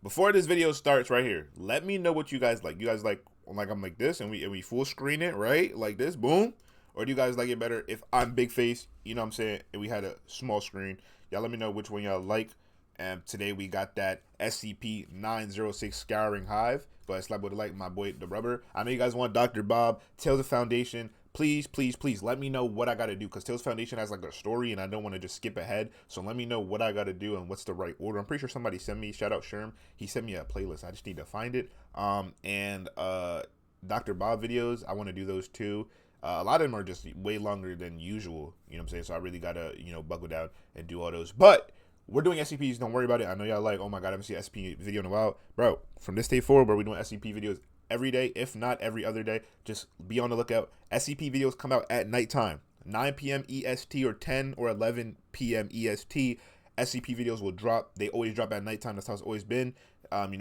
before this video starts right here, let me know what you guys like. You guys like I'm like this and we full screen it, right? Like this, boom. Or do you guys like it better if I'm big face, you know what I'm saying, and we had a small screen? Y'all let me know which one y'all like. And today we got that SCP-906 Scouring Hive. Go ahead, slap with a like, my boy, the rubber. I know you guys want Dr. Bob, Tales of Foundation. Please, please, please let me know what I got to do, because Tales Foundation has like a story and I don't want to just skip ahead. So let me know what I got to do and what's the right order. I'm pretty sure somebody sent me, shout out Sherm, he sent me a playlist. I just need to find it. And Dr. Bob videos, I want to do those too. A lot of them are just way longer than usual, you know what I'm saying? So I really got to, buckle down and do all those. But we're doing SCPs, don't worry about it. I know y'all like, oh my god, I haven't seen an SCP video in a while. Bro, from this day forward, we're doing SCP videos every day, if not every other day. Just be on the lookout. SCP videos come out at nighttime, 9 p.m. EST or 10 or 11 p.m. EST. SCP videos will drop. They always drop at nighttime. That's how it's always been,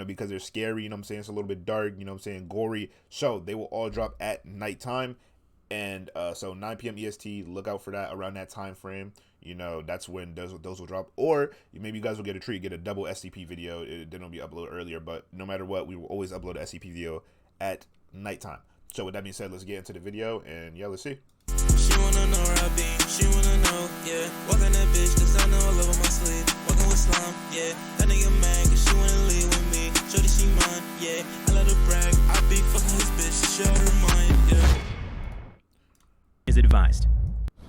because they're scary, you know what I'm saying? It's a little bit dark, you know what I'm saying, gory. So they will all drop at nighttime. And so 9 p.m. EST, look out for that around that time frame. That's when those will drop. Or maybe you guys will get a treat, get a double SCP video. It didn't be uploaded earlier, but no matter what, we will always upload an SCP video at nighttime. So with that being said, let's get into the video, and yeah, let's see. She wanna know where I be, she wanna know, yeah. Walking that bitch, cause I know all over my sleeve. Walking with slime, yeah. That nigga mad, cause she wanna leave with me. Shorty, she mine, yeah. I let her brag, I be fucking his bitch, she out her mind, yeah. Is advised.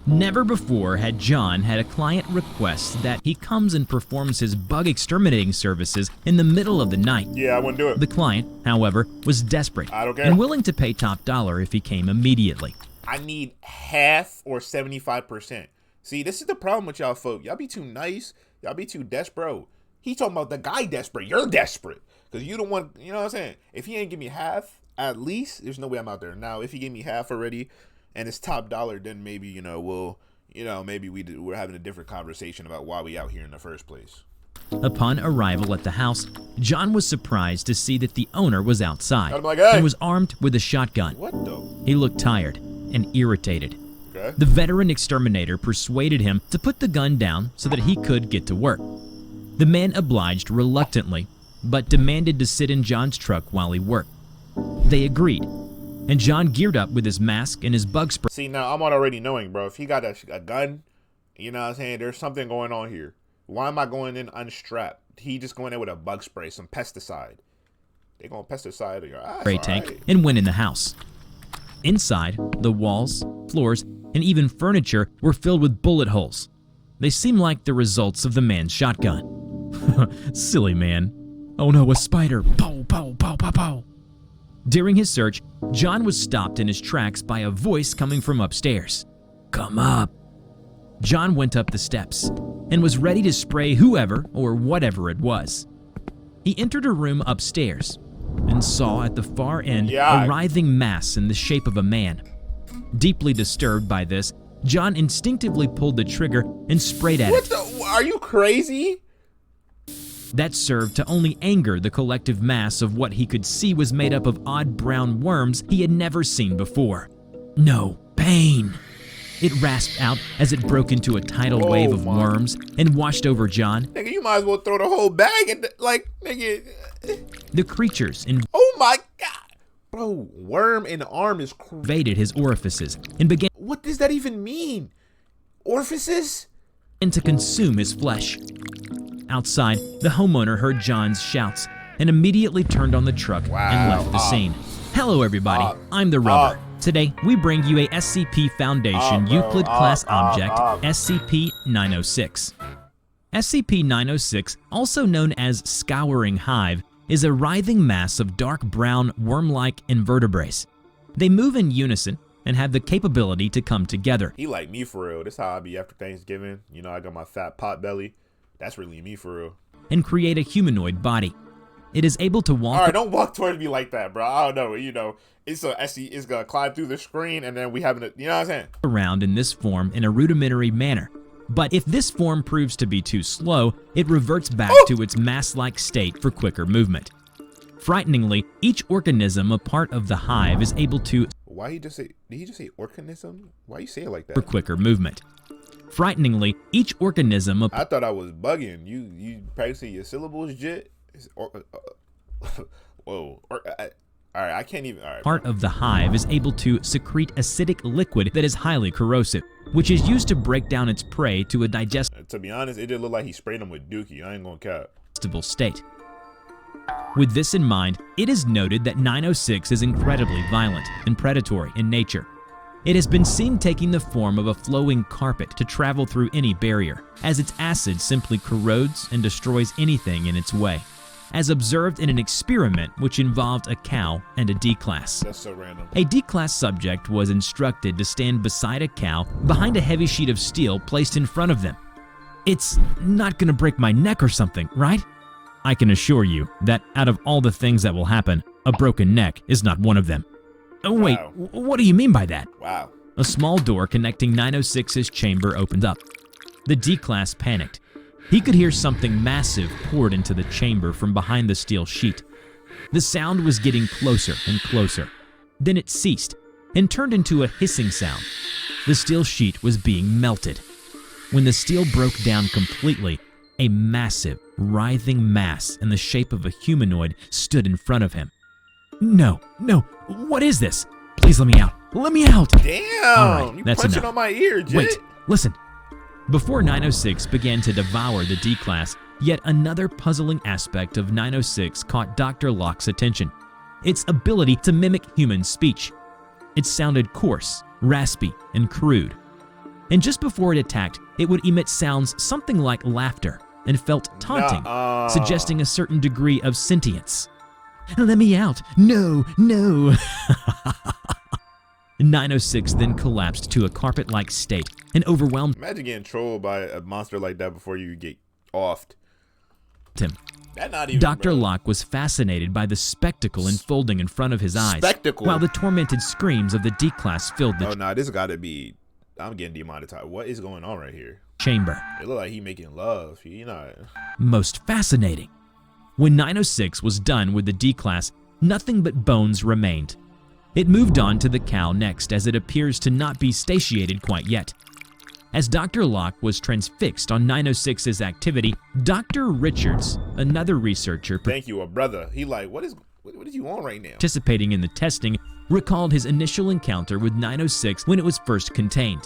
Never before had John had a client request that he comes and performs his bug exterminating services in the middle of the night. Yeah, I wouldn't do it. The client, however, was desperate I don't care. and willing to pay top dollar if he came immediately. I need half or 75%. See, this is the problem with y'all folk. Y'all be too nice. Y'all be too desperate. He talking about the guy desperate. You're desperate. Because you don't want, you know what I'm saying? If he ain't give me half, at least, there's no way I'm out there. Now, if he gave me half already, and it's top dollar, then maybe, maybe we're having a different conversation about why we out here in the first place. Upon arrival at the house, John was surprised to see that the owner was outside I'm like, hey. and was armed with a shotgun. What the? He looked tired and irritated. Okay. The veteran exterminator persuaded him to put the gun down so that he could get to work. The man obliged reluctantly, but demanded to sit in John's truck while he worked. They agreed, and John geared up with his mask and his bug spray. See, now I'm already knowing, bro. If he got a gun, you know what I'm saying, there's something going on here. Why am I going in unstrapped? He just going in with a bug spray, some pesticide. They gonna pesticide your eyes. Spray tank and went in the house. Inside, the walls, floors, and even furniture were filled with bullet holes. They seemed like the results of the man's shotgun. Silly man. Oh no, a spider. Pow, pow, pow, pow, pow. During his search, John was stopped in his tracks by a voice coming from upstairs. Come up. John went up the steps and was ready to spray whoever or whatever it was. He entered a room upstairs and saw at the far end a writhing mass in the shape of a man. Deeply disturbed by this, John instinctively pulled the trigger and sprayed at it. Are you crazy? That served to only anger the collective mass of what he could see was made up of odd brown worms he had never seen before. No pain. It rasped out as it broke into a tidal wave of worms and washed over John. Nigga, you might as well throw the whole bag at nigga. The creatures oh my god. Bro, worm in the arm is invaded his orifices and began. What does that even mean? Orifices? And to consume his flesh. Outside, the homeowner heard John's shouts and immediately turned on the truck and left the scene. Hello everybody, I'm the Rubber. Today, we bring you a SCP Foundation Euclid class object, SCP-906. SCP-906, also known as Scouring Hive, is a writhing mass of dark brown worm-like invertebrates. They move in unison and have the capability to come together. He like me for real. This how I be after Thanksgiving. I got my fat pot belly. That's really me for real. And create a humanoid body. It is able to walk. All right, don't walk towards me like that, bro. I don't know. It's gonna climb through the screen, and then we having it. You know what I'm saying? Around in this form in a rudimentary manner. But if this form proves to be too slow, it reverts back to its mass-like state for quicker movement. Frighteningly, each organism a part of the hive is able to. Why he just say? Did he just say organism? Why you say it like that? For quicker movement. Frighteningly, each organism. I thought I was bugging. You practicing your syllables, jit? Whoa. All right, I can't even. All right. Part of the hive is able to secrete acidic liquid that is highly corrosive, which is used to break down its prey to a digestible To be honest, it did look like he sprayed him with Dookie. I ain't gonna cap. state. With this in mind, it is noted that 906 is incredibly violent and predatory in nature. It has been seen taking the form of a flowing carpet to travel through any barrier, as its acid simply corrodes and destroys anything in its way, as observed in an experiment which involved a cow and a D-class. That's so random. A D-class subject was instructed to stand beside a cow behind a heavy sheet of steel placed in front of them. It's not gonna break my neck or something, right? I can assure you that out of all the things that will happen, a broken neck is not one of them. Oh wait, Wow. what do you mean by that? Wow. A small door connecting 906's chamber opened up. The D-class panicked. He could hear something massive poured into the chamber from behind the steel sheet. The sound was getting closer and closer. Then it ceased and turned into a hissing sound. The steel sheet was being melted. When the steel broke down completely, a massive, writhing mass in the shape of a humanoid stood in front of him. No, what is this? Please let me out. Let me out! Damn! All right, You that's punching enough. on my ear, Jit. Wait, listen. Before 906 began to devour the D-class, yet another puzzling aspect of 906 caught Dr. Locke's attention. Its ability to mimic human speech. It sounded coarse, raspy, and crude. And just before it attacked, it would emit sounds something like laughter and felt taunting, suggesting a certain degree of sentience. Let me out. No. 906 then collapsed to a carpet-like state and overwhelmed Imagine getting trolled by a monster like that before you get offed. him. That not even. Dr. Bro. Locke was fascinated by the spectacle unfolding in front of his eyes, Spectacle? while the tormented screams of the D-class filled the Oh nah, this gotta be. I'm getting demonetized. What is going on right here? chamber. It look like he making love. He not. Most fascinating. When 906 was done with the D-class, nothing but bones remained. It moved on to the cow next, as it appears to not be satiated quite yet. As Dr. Locke was transfixed on 906's activity, Dr. Richards, another researcher Thank you, a brother. He like, what is you on right now? participating in the testing, recalled his initial encounter with 906 when it was first contained.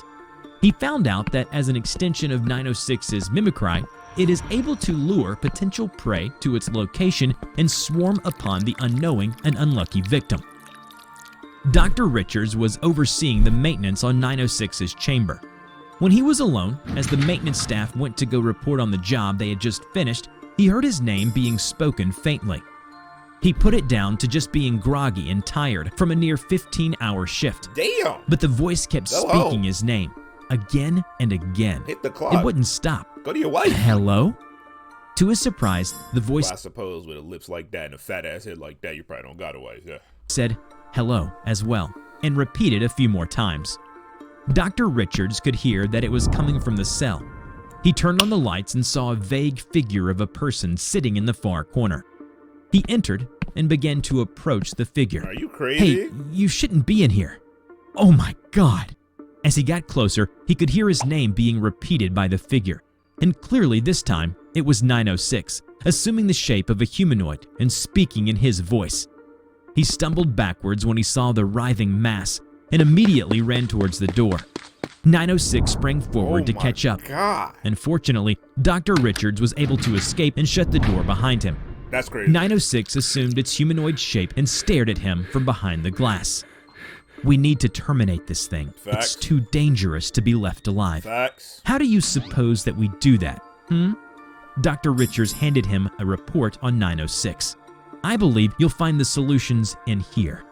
He found out that as an extension of 906's mimicry, it is able to lure potential prey to its location and swarm upon the unknowing and unlucky victim. Dr. Richards was overseeing the maintenance on 906's chamber. When he was alone, as the maintenance staff went to go report on the job they had just finished, he heard his name being spoken faintly. He put it down to just being groggy and tired from a near 15-hour shift. Damn. But the voice kept Go speaking home. his name, again and again. Hit the clock. It wouldn't stop. Go to your wife. Hello? To his surprise, the voice Well, I suppose with a lips like that and a fat ass head like that, you probably don't got a wife. Yeah. said hello as well, and repeated a few more times. Dr. Richards could hear that it was coming from the cell. He turned on the lights and saw a vague figure of a person sitting in the far corner. He entered and began to approach the figure. Are you crazy? Hey, you shouldn't be in here. Oh my God. As he got closer, he could hear his name being repeated by the figure. And clearly this time, it was 906, assuming the shape of a humanoid and speaking in his voice. He stumbled backwards when he saw the writhing mass and immediately ran towards the door. 906 sprang forward to catch up. God. And fortunately, Dr. Richards was able to escape and shut the door behind him. That's crazy. 906 assumed its humanoid shape and stared at him from behind the glass. We need to terminate this thing. Facts. It's too dangerous to be left alive. Facts. How do you suppose that we do that? Dr. Richards handed him a report on 906. I believe you'll find the solutions in here.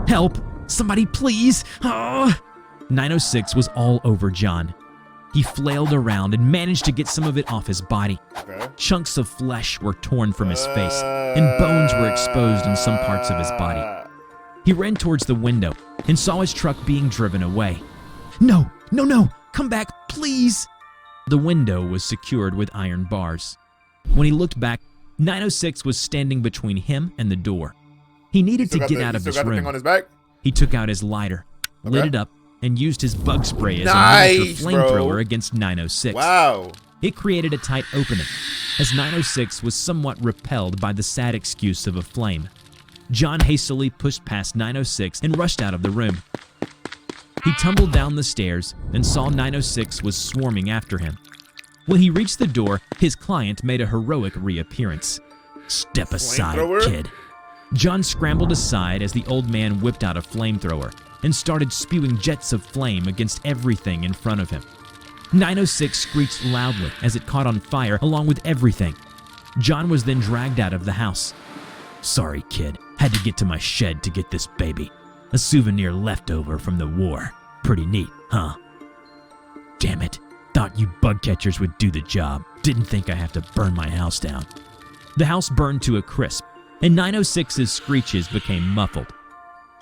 Help! Somebody please! 906 was all over John. He flailed around and managed to get some of it off his body. Okay. Chunks of flesh were torn from his face, and bones were exposed in some parts of his body. He ran towards the window and saw his truck being driven away. No! Come back, please! The window was secured with iron bars. When he looked back, 906 was standing between him and the door. He needed to get out of this Thing room. on his back? He took out his lighter, lit Okay. it up, and used his bug spray as Nice, a miniature flamethrower bro. against 906. Wow. It created a tight opening. as 906 was somewhat repelled by the sad excuse of a flame. John hastily pushed past 906 and rushed out of the room. He tumbled down the stairs and saw 906 was swarming after him. When he reached the door, his client made a heroic reappearance. "Step aside, kid." John scrambled aside as the old man whipped out a flamethrower and started spewing jets of flame against everything in front of him. 906 screeched loudly as it caught on fire along with everything. John was then dragged out of the house. "Sorry, kid. Had to get to my shed to get this baby. A souvenir leftover from the war. Pretty neat, huh? Damn it. Thought you bug catchers would do the job. Didn't think I have to burn my house down." The house burned to a crisp, and 906's screeches became muffled.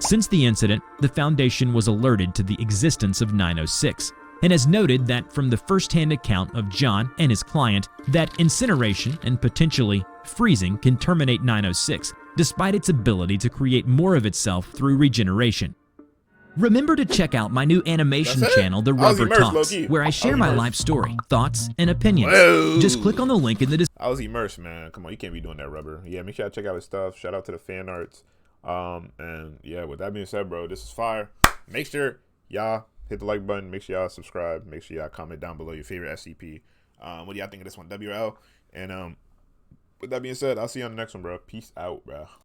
Since the incident, the Foundation was alerted to the existence of 906, and has noted that from the first-hand account of John and his client, that incineration and potentially freezing can terminate 906, despite its ability to create more of itself through regeneration. Remember to check out my new animation channel, The Rubber Talks, where I share my life story, thoughts, and opinions. Whoa. Just click on the link in the description. I was immersed, man. Come on, you can't be doing that, Rubber. Yeah, make sure I check out his stuff. Shout out to the fan arts. And yeah, with that being said, bro, this is fire. Make sure y'all hit the like button. Make sure y'all subscribe. Make sure y'all comment down below your favorite SCP. What do y'all think of this one, WL? And with that being said, I'll see you on the next one, bro. Peace out, bro.